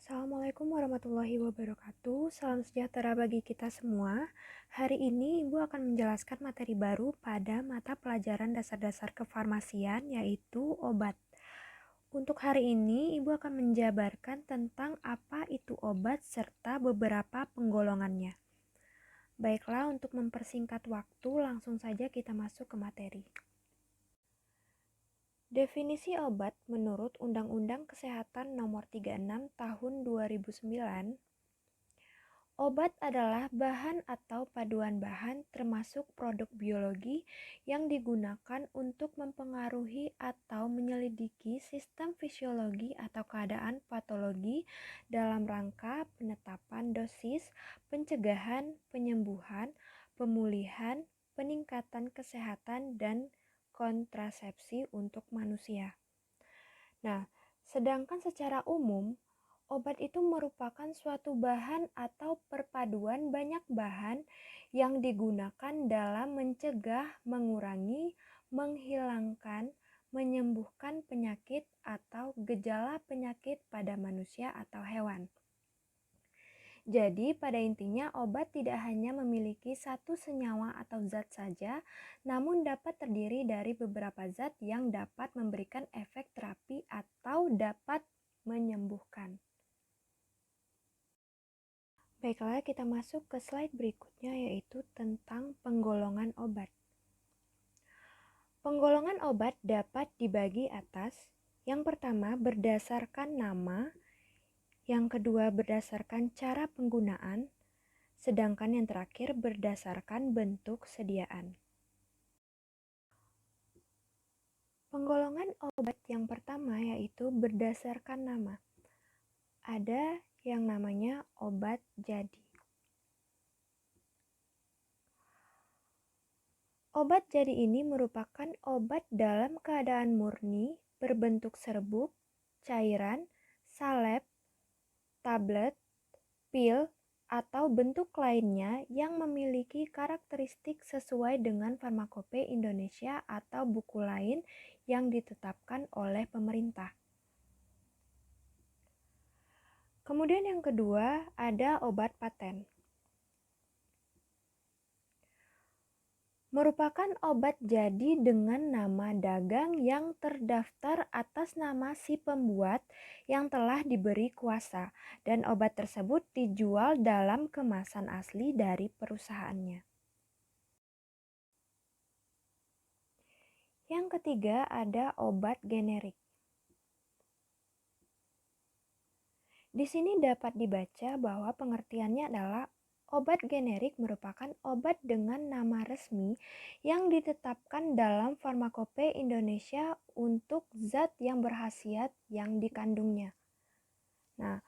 Assalamualaikum warahmatullahi wabarakatuh. Salam sejahtera bagi kita semua. Hari ini Ibu akan menjelaskan materi baru pada mata pelajaran dasar-dasar kefarmasian, yaitu obat. Untuk hari ini Ibu akan menjabarkan tentang apa itu obat serta beberapa penggolongannya. Baiklah, untuk mempersingkat waktu, langsung saja kita masuk ke materi. Definisi obat menurut Undang-Undang Kesehatan Nomor 36 Tahun 2009, obat adalah bahan atau paduan bahan termasuk produk biologi yang digunakan untuk mempengaruhi atau menyelidiki sistem fisiologi atau keadaan patologi dalam rangka penetapan dosis, pencegahan, penyembuhan, pemulihan, peningkatan kesehatan, dan kontrasepsi untuk manusia. Nah, sedangkan secara umum, obat itu merupakan suatu bahan atau perpaduan banyak bahan yang digunakan dalam mencegah, mengurangi, menghilangkan, menyembuhkan penyakit atau gejala penyakit pada manusia atau hewan. Jadi, pada intinya obat tidak hanya memiliki satu senyawa atau zat saja, namun dapat terdiri dari beberapa zat yang dapat memberikan efek terapi atau dapat menyembuhkan. Baiklah, kita masuk ke slide berikutnya, yaitu tentang penggolongan obat. Penggolongan obat dapat dibagi atas: yang pertama berdasarkan nama, yang kedua berdasarkan cara penggunaan, sedangkan yang terakhir berdasarkan bentuk sediaan. Penggolongan obat yang pertama yaitu berdasarkan nama. Ada yang namanya obat jadi. Obat jadi ini merupakan obat dalam keadaan murni berbentuk serbuk, cairan, salep, tablet, pil, atau bentuk lainnya yang memiliki karakteristik sesuai dengan Farmakope Indonesia atau buku lain yang ditetapkan oleh pemerintah. Kemudian yang kedua ada obat paten. Merupakan obat jadi dengan nama dagang yang terdaftar atas nama si pembuat yang telah diberi kuasa, dan obat tersebut dijual dalam kemasan asli dari perusahaannya. Yang ketiga ada obat generik. Di sini dapat dibaca bahwa pengertiannya adalah obat generik merupakan obat dengan nama resmi yang ditetapkan dalam Farmakope Indonesia untuk zat yang berkhasiat yang dikandungnya. Nah,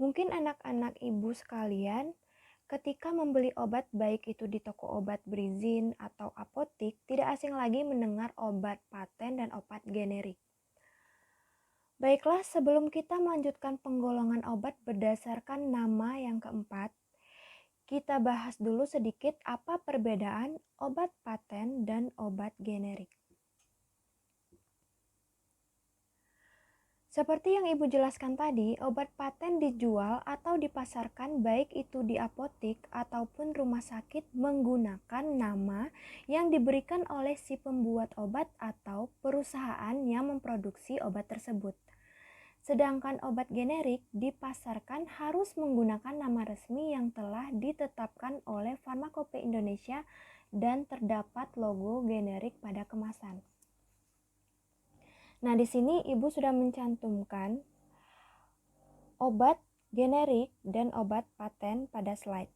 mungkin anak-anak ibu sekalian ketika membeli obat baik itu di toko obat berizin atau apotik tidak asing lagi mendengar obat paten dan obat generik. Baiklah, sebelum kita melanjutkan penggolongan obat berdasarkan nama yang keempat, kita bahas dulu sedikit apa perbedaan obat paten dan obat generik. Seperti yang Ibu jelaskan tadi, obat paten dijual atau dipasarkan baik itu di apotik ataupun rumah sakit menggunakan nama yang diberikan oleh si pembuat obat atau perusahaan yang memproduksi obat tersebut. Sedangkan obat generik dipasarkan harus menggunakan nama resmi yang telah ditetapkan oleh Farmakope Indonesia dan terdapat logo generik pada kemasan. Nah, di sini Ibu sudah mencantumkan obat generik dan obat paten pada slide.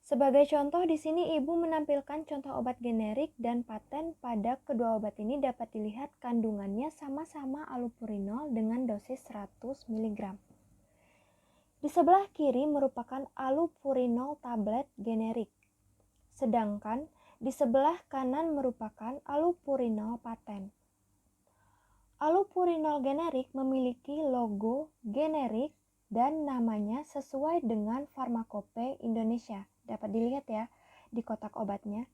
Sebagai contoh, di sini Ibu menampilkan contoh obat generik dan paten. Pada kedua obat ini dapat dilihat kandungannya sama-sama allopurinol dengan dosis 100 mg. Di sebelah kiri merupakan allopurinol tablet generik, sedangkan di sebelah kanan merupakan allopurinol paten. Allopurinol generik memiliki logo generik dan namanya sesuai dengan Farmakope Indonesia. Dapat dilihat ya di kotak obatnya.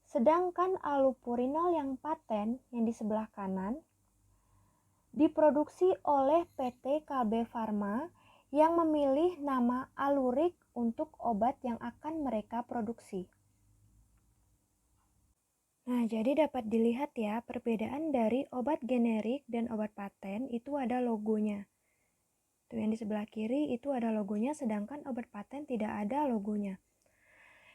Sedangkan allopurinol yang paten yang di sebelah kanan diproduksi oleh PT KB Pharma yang memilih nama Alurik untuk obat yang akan mereka produksi. Nah, jadi dapat dilihat ya, perbedaan dari obat generik dan obat paten itu ada logonya. Tuh yang di sebelah kiri itu ada logonya, sedangkan obat paten tidak ada logonya.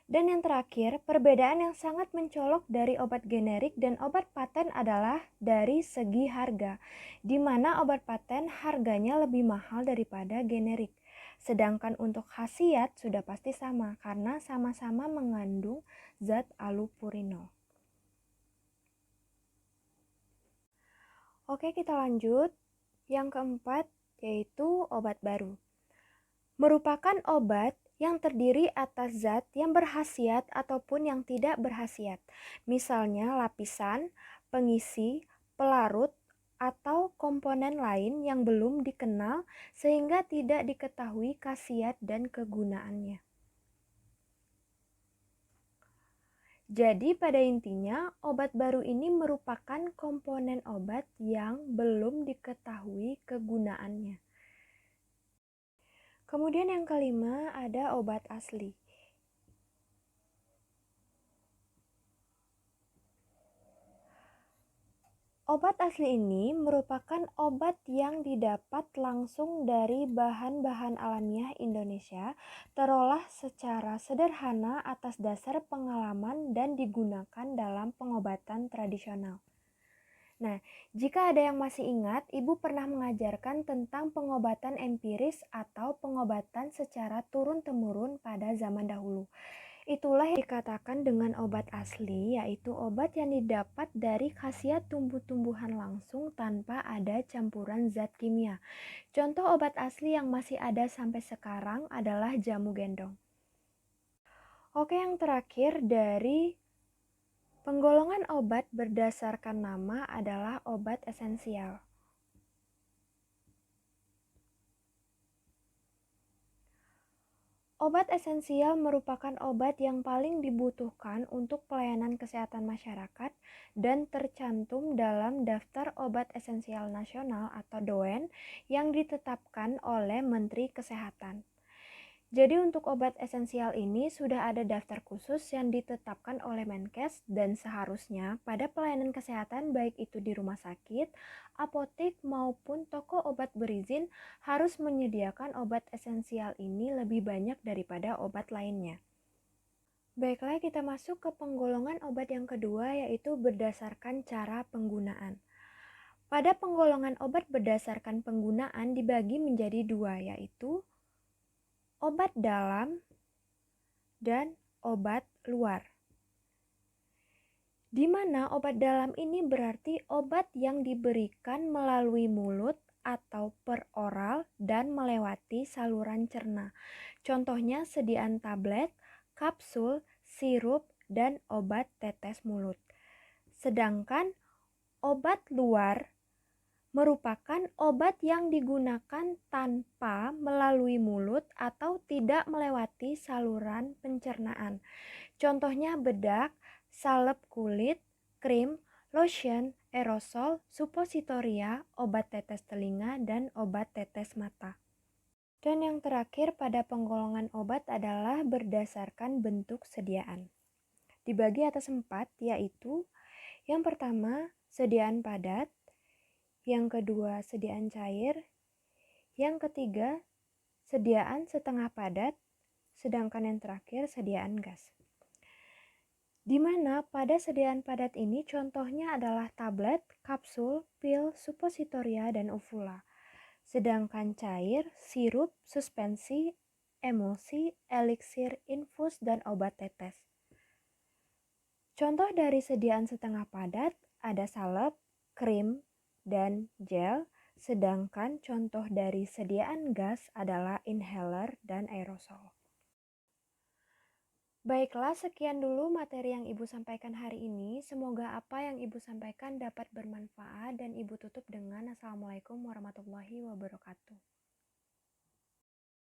Dan yang terakhir, perbedaan yang sangat mencolok dari obat generik dan obat paten adalah dari segi harga, di mana obat paten harganya lebih mahal daripada generik. Sedangkan untuk khasiat sudah pasti sama karena sama-sama mengandung zat allopurinol. Oke, kita lanjut. Yang keempat yaitu obat baru. Merupakan obat yang terdiri atas zat yang berkhasiat ataupun yang tidak berkhasiat. Misalnya lapisan, pengisi, pelarut, atau komponen lain yang belum dikenal sehingga tidak diketahui khasiat dan kegunaannya. Jadi pada intinya obat baru ini merupakan komponen obat yang belum diketahui kegunaannya. Kemudian yang kelima ada obat asli. Obat asli ini merupakan obat yang didapat langsung dari bahan-bahan alamiah Indonesia, terolah secara sederhana atas dasar pengalaman dan digunakan dalam pengobatan tradisional. Nah, jika ada yang masih ingat, Ibu pernah mengajarkan tentang pengobatan empiris atau pengobatan secara turun-temurun pada zaman dahulu. Itulah yang dikatakan dengan obat asli, yaitu obat yang didapat dari khasiat tumbuh-tumbuhan langsung tanpa ada campuran zat kimia. Contoh obat asli yang masih ada sampai sekarang adalah jamu gendong. Oke, yang terakhir dari penggolongan obat berdasarkan nama adalah obat esensial. Obat esensial merupakan obat yang paling dibutuhkan untuk pelayanan kesehatan masyarakat dan tercantum dalam Daftar Obat Esensial Nasional atau DOEN yang ditetapkan oleh Menteri Kesehatan. Jadi untuk obat esensial ini sudah ada daftar khusus yang ditetapkan oleh Menkes dan seharusnya pada pelayanan kesehatan baik itu di rumah sakit, apotek maupun toko obat berizin harus menyediakan obat esensial ini lebih banyak daripada obat lainnya. Baiklah, kita masuk ke penggolongan obat yang kedua yaitu berdasarkan cara penggunaan. Pada penggolongan obat berdasarkan penggunaan dibagi menjadi dua yaitu obat dalam dan obat luar. Di mana obat dalam ini berarti obat yang diberikan melalui mulut atau per oral dan melewati saluran cerna. Contohnya sediaan tablet, kapsul, sirup, dan obat tetes mulut. Sedangkan obat luar merupakan obat yang digunakan tanpa melalui mulut atau tidak melewati saluran pencernaan. Contohnya bedak, salep kulit, krim, lotion, aerosol, supositoria, obat tetes telinga, dan obat tetes mata. Dan yang terakhir pada penggolongan obat adalah berdasarkan bentuk sediaan. Dibagi atas 4 yaitu yang pertama sediaan padat, yang kedua sediaan cair, yang ketiga sediaan setengah padat, sedangkan yang terakhir sediaan gas. Di mana pada sediaan padat ini contohnya adalah tablet, kapsul, pil, supositoria, dan uvula. Sedangkan cair, sirup, suspensi, emulsi, eliksir, infus, dan obat tetes. Contoh dari sediaan setengah padat ada salep, krim, dan gel, sedangkan contoh dari sediaan gas adalah inhaler dan aerosol. Baiklah, sekian dulu materi yang Ibu sampaikan hari ini. Semoga apa yang Ibu sampaikan dapat bermanfaat dan Ibu tutup dengan Assalamualaikum warahmatullahi wabarakatuh.